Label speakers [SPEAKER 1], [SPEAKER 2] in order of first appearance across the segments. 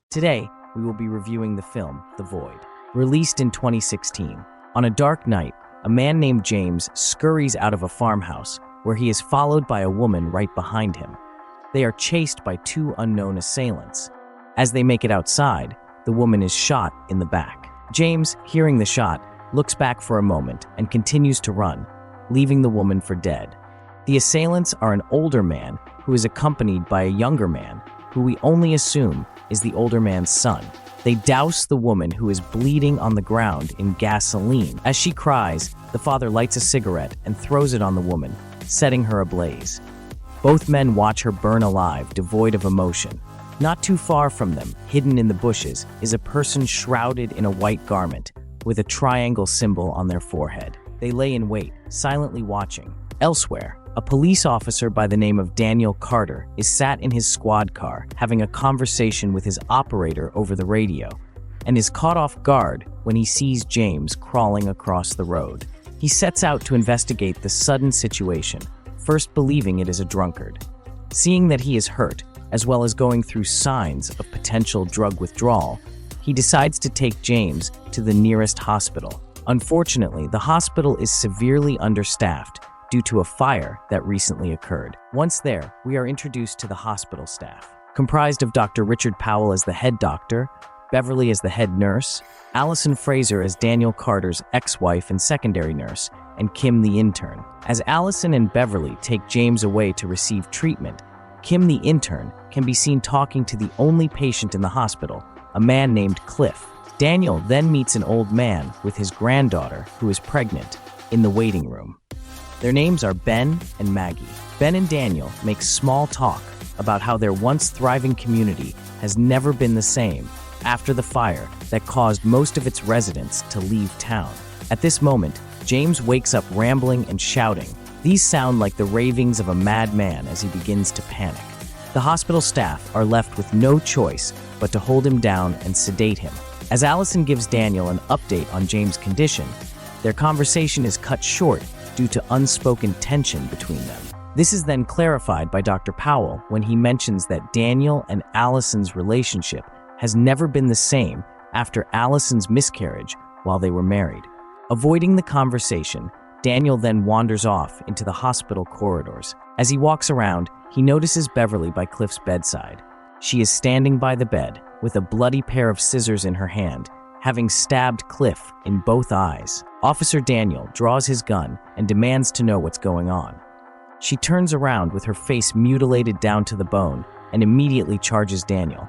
[SPEAKER 1] Today, we will be reviewing the film, The Void. Released in 2016, on a dark night, a man named James scurries out of a farmhouse where he is followed by a woman right behind him. They are chased by two unknown assailants. As they make it outside, the woman is shot in the back. James, hearing the shot, looks back for a moment and continues to run, leaving the woman for dead. The assailants are an older man who is accompanied by a younger man, who we only assume is the older man's son. They douse the woman, who is bleeding on the ground, in gasoline. As she cries, the father lights a cigarette and throws it on the woman, setting her ablaze. Both men watch her burn alive, devoid of emotion. Not too far from them, hidden in the bushes, is a person shrouded in a white garment, with a triangle symbol on their forehead. They lay in wait, silently watching. Elsewhere, a police officer by the name of Daniel Carter is sat in his squad car, having a conversation with his operator over the radio, and is caught off guard when he sees James crawling across the road. He sets out to investigate the sudden situation, first believing it is a drunkard. Seeing that he is hurt, as well as going through signs of potential drug withdrawal, he decides to take James to the nearest hospital. Unfortunately, the hospital is severely understaffed due to a fire that recently occurred. Once there, we are introduced to the hospital staff, comprised of Dr. Richard Powell as the head doctor, Beverly as the head nurse, Allison Fraser as Daniel Carter's ex-wife and secondary nurse, and Kim the intern. As Allison and Beverly take James away to receive treatment, Kim the intern can be seen talking to the only patient in the hospital, a man named Cliff. Daniel then meets an old man with his granddaughter, who is pregnant, in the waiting room. Their names are Ben and Maggie. Ben and Daniel make small talk about how their once thriving community has never been the same after the fire that caused most of its residents to leave town. At this moment, James wakes up rambling and shouting. These sound like the ravings of a madman as he begins to panic. The hospital staff are left with no choice but to hold him down and sedate him. As Allison gives Daniel an update on James' condition, their conversation is cut short due to unspoken tension between them. This is then clarified by Dr. Powell when he mentions that Daniel and Allison's relationship has never been the same after Allison's miscarriage while they were married. Avoiding the conversation, Daniel then wanders off into the hospital corridors. As he walks around, he notices Beverly by Cliff's bedside. She is standing by the bed with a bloody pair of scissors in her hand, having stabbed Cliff in both eyes. Officer Daniel draws his gun and demands to know what's going on. She turns around with her face mutilated down to the bone and immediately charges Daniel.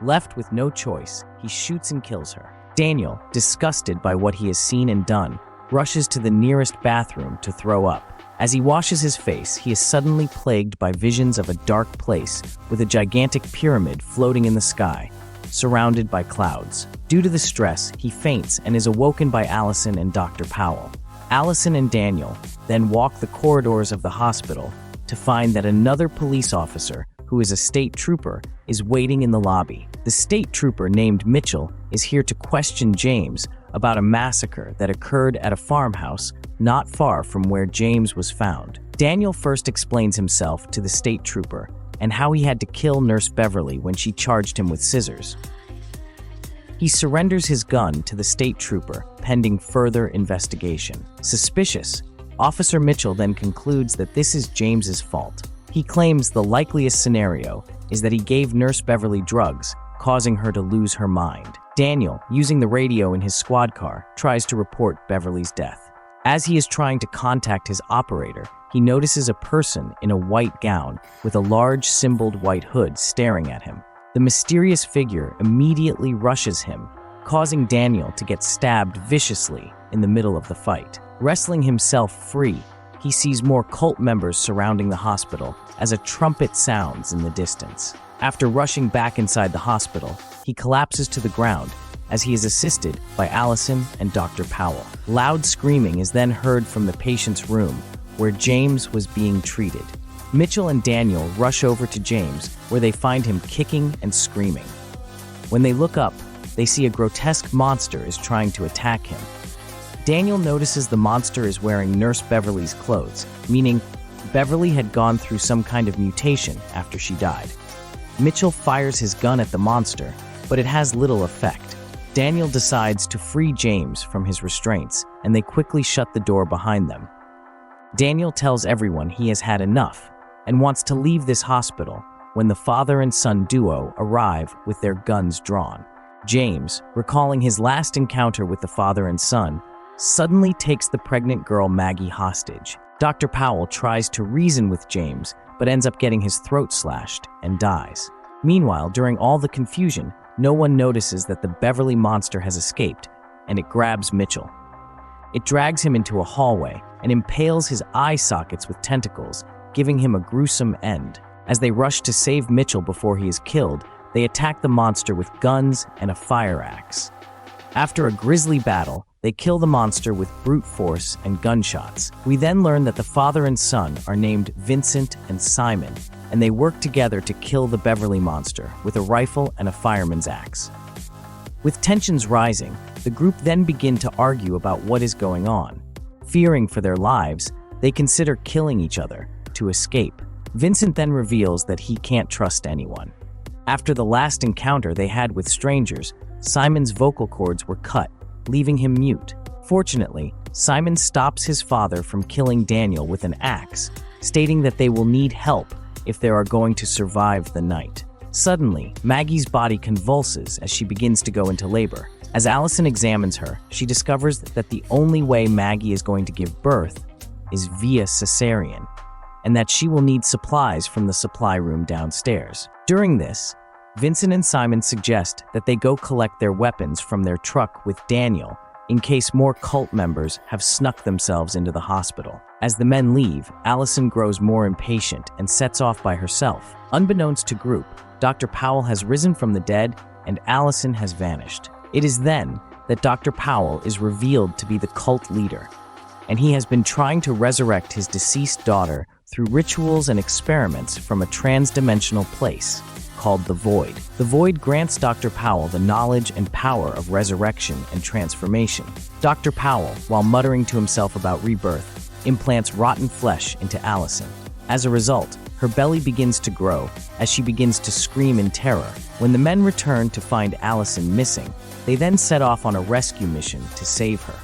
[SPEAKER 1] Left with no choice, he shoots and kills her. Daniel, disgusted by what he has seen and done, rushes to the nearest bathroom to throw up. As he washes his face, he is suddenly plagued by visions of a dark place with a gigantic pyramid floating in the sky, surrounded by clouds. Due to the stress, he faints and is awoken by Allison and Dr. Powell. Allison and Daniel then walk the corridors of the hospital to find that another police officer, who is a state trooper, is waiting in the lobby. The state trooper named Mitchell is here to question James about a massacre that occurred at a farmhouse not far from where James was found. Daniel first explains himself to the state trooper and how he had to kill Nurse Beverly when she charged him with scissors. He surrenders his gun to the state trooper, pending further investigation. Suspicious, Officer Mitchell then concludes that this is James's fault. He claims the likeliest scenario is that he gave Nurse Beverly drugs, causing her to lose her mind. Daniel, using the radio in his squad car, tries to report Beverly's death. As he is trying to contact his operator, he notices a person in a white gown with a large symboled white hood staring at him. The mysterious figure immediately rushes him, causing Daniel to get stabbed viciously in the middle of the fight. Wrestling himself free, he sees more cult members surrounding the hospital as a trumpet sounds in the distance. After rushing back inside the hospital, he collapses to the ground as he is assisted by Allison and Dr. Powell. Loud screaming is then heard from the patient's room where James was being treated. Mitchell and Daniel rush over to James, where they find him kicking and screaming. When they look up, they see a grotesque monster is trying to attack him. Daniel notices the monster is wearing Nurse Beverly's clothes, meaning Beverly had gone through some kind of mutation after she died. Mitchell fires his gun at the monster, but it has little effect. Daniel decides to free James from his restraints, and they quickly shut the door behind them. Daniel tells everyone he has had enough and wants to leave this hospital when the father and son duo arrive with their guns drawn. James, recalling his last encounter with the father and son, suddenly takes the pregnant girl Maggie hostage. Dr. Powell tries to reason with James, but ends up getting his throat slashed and dies. Meanwhile, during all the confusion, no one notices that the Beverly monster has escaped, and it grabs Mitchell. It drags him into a hallway and impales his eye sockets with tentacles, giving him a gruesome end. As they rush to save Mitchell before he is killed, they attack the monster with guns and a fire axe. After a grisly battle, they kill the monster with brute force and gunshots. We then learn that the father and son are named Vincent and Simon, and they work together to kill the Beverly monster with a rifle and a fireman's axe. With tensions rising, the group then begin to argue about what is going on. Fearing for their lives, they consider killing each other to escape. Vincent then reveals that he can't trust anyone. After the last encounter they had with strangers, Simon's vocal cords were cut, leaving him mute. Fortunately, Simon stops his father from killing Daniel with an axe, stating that they will need help if they are going to survive the night. Suddenly, Maggie's body convulses as she begins to go into labor. As Allison examines her, she discovers that the only way Maggie is going to give birth is via cesarean, and that she will need supplies from the supply room downstairs. During this, Vincent and Simon suggest that they go collect their weapons from their truck with Daniel in case more cult members have snuck themselves into the hospital. As the men leave, Allison grows more impatient and sets off by herself. Unbeknownst to group, Dr. Powell has risen from the dead and Allison has vanished. It is then that Dr. Powell is revealed to be the cult leader, and he has been trying to resurrect his deceased daughter through rituals and experiments from a trans-dimensional place called the Void. The Void grants Dr. Powell the knowledge and power of resurrection and transformation. Dr. Powell, while muttering to himself about rebirth, implants rotten flesh into Allison. As a result, her belly begins to grow as she begins to scream in terror. When the men return to find Allison missing, they then set off on a rescue mission to save her.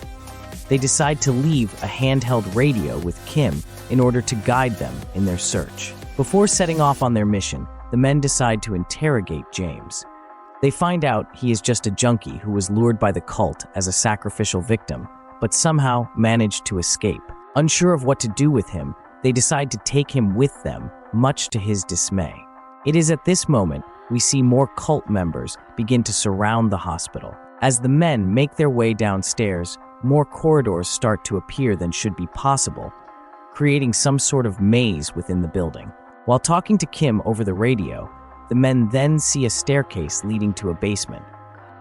[SPEAKER 1] They decide to leave a handheld radio with Kim in order to guide them in their search. Before setting off on their mission, the men decide to interrogate James. They find out he is just a junkie who was lured by the cult as a sacrificial victim, but somehow managed to escape. Unsure of what to do with him, they decide to take him with them, much to his dismay. It is at this moment we see more cult members begin to surround the hospital. As the men make their way downstairs, more corridors start to appear than should be possible, creating some sort of maze within the building. While talking to Kim over the radio, the men then see a staircase leading to a basement.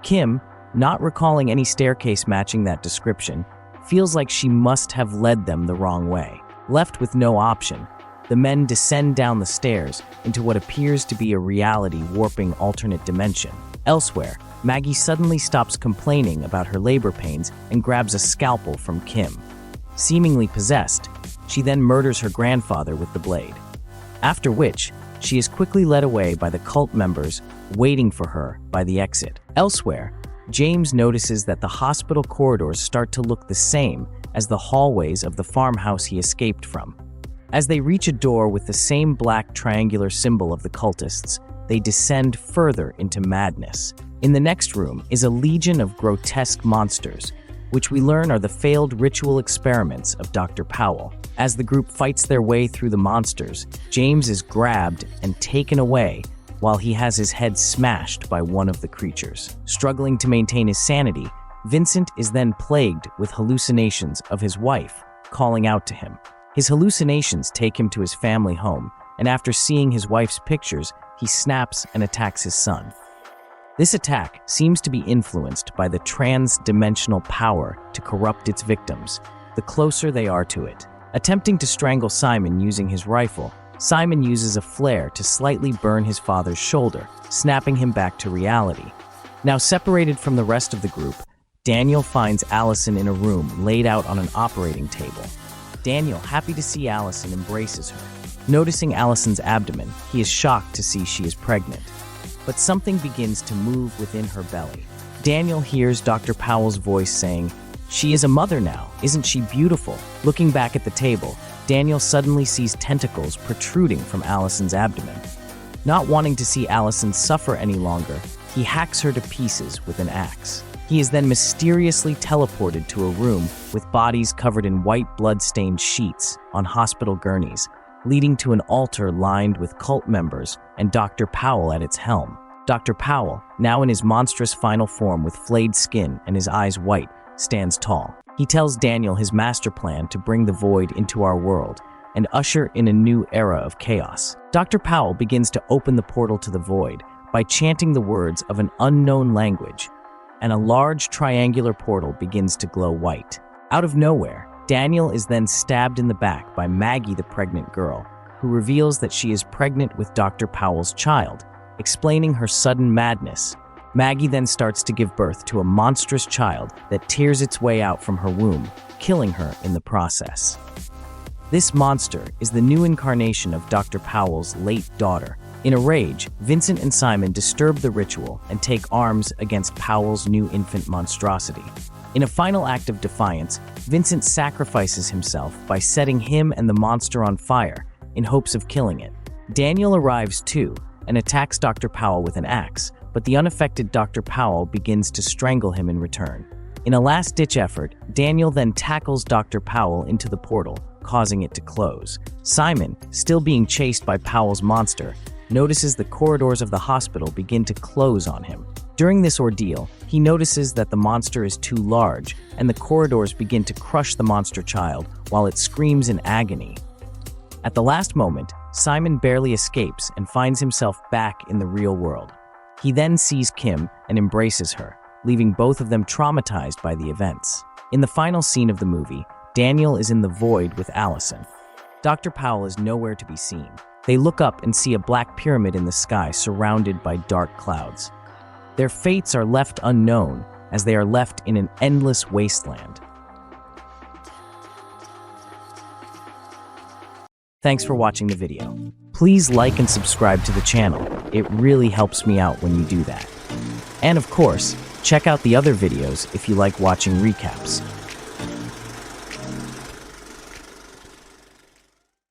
[SPEAKER 1] Kim, not recalling any staircase matching that description, feels like she must have led them the wrong way. Left with no option, the men descend down the stairs into what appears to be a reality-warping alternate dimension. Elsewhere, Maggie suddenly stops complaining about her labor pains and grabs a scalpel from Kim. Seemingly possessed, she then murders her grandfather with the blade. After which, she is quickly led away by the cult members waiting for her by the exit. Elsewhere, James notices that the hospital corridors start to look the same as the hallways of the farmhouse he escaped from. As they reach a door with the same black triangular symbol of the cultists, they descend further into madness. In the next room is a legion of grotesque monsters, which we learn are the failed ritual experiments of Dr. Powell. As the group fights their way through the monsters, James is grabbed and taken away while he has his head smashed by one of the creatures. Struggling to maintain his sanity, Vincent is then plagued with hallucinations of his wife calling out to him. His hallucinations take him to his family home, and after seeing his wife's pictures, he snaps and attacks his son. This attack seems to be influenced by the trans-dimensional power to corrupt its victims, the closer they are to it. Attempting to strangle Simon using his rifle, Simon uses a flare to slightly burn his father's shoulder, snapping him back to reality. Now separated from the rest of the group, Daniel finds Allison in a room laid out on an operating table. Daniel, happy to see Allison, embraces her. Noticing Allison's abdomen, he is shocked to see she is pregnant. but something begins to move within her belly. Daniel hears Dr. Powell's voice saying, "She is a mother now, isn't she beautiful?" Looking back at the table, Daniel suddenly sees tentacles protruding from Allison's abdomen. Not wanting to see Allison suffer any longer, he hacks her to pieces with an axe. He is then mysteriously teleported to a room with bodies covered in white blood-stained sheets on hospital gurneys, leading to an altar lined with cult members and Dr. Powell at its helm. Dr. Powell, now in his monstrous final form with flayed skin and his eyes white, stands tall. He tells Daniel his master plan to bring the void into our world and usher in a new era of chaos. Dr. Powell begins to open the portal to the void by chanting the words of an unknown language, and a large triangular portal begins to glow white. Out of nowhere, Daniel is then stabbed in the back by Maggie, the pregnant girl, who reveals that she is pregnant with Dr. Powell's child, explaining her sudden madness. Maggie then starts to give birth to a monstrous child that tears its way out from her womb, killing her in the process. This monster is the new incarnation of Dr. Powell's late daughter. In a rage, Vincent and Simon disturb the ritual and take arms against Powell's new infant monstrosity. In a final act of defiance, Vincent sacrifices himself by setting him and the monster on fire in hopes of killing it. Daniel arrives too and attacks Dr. Powell with an axe, but the unaffected Dr. Powell begins to strangle him in return. In a last-ditch effort, Daniel then tackles Dr. Powell into the portal, causing it to close. Simon, still being chased by Powell's monster, notices the corridors of the hospital begin to close on him. During this ordeal, he notices that the monster is too large, and the corridors begin to crush the monster child while it screams in agony. At the last moment, Simon barely escapes and finds himself back in the real world. He then sees Kim and embraces her, leaving both of them traumatized by the events. In the final scene of the movie, Daniel is in the void with Allison. Dr. Powell is nowhere to be seen. They look up and see a black pyramid in the sky surrounded by dark clouds. Their fates are left unknown as they are left in an endless wasteland. Thanks for watching the video. Please like and subscribe to the channel. It really helps me out when you do that. And of course, check out the other videos if you like watching recaps.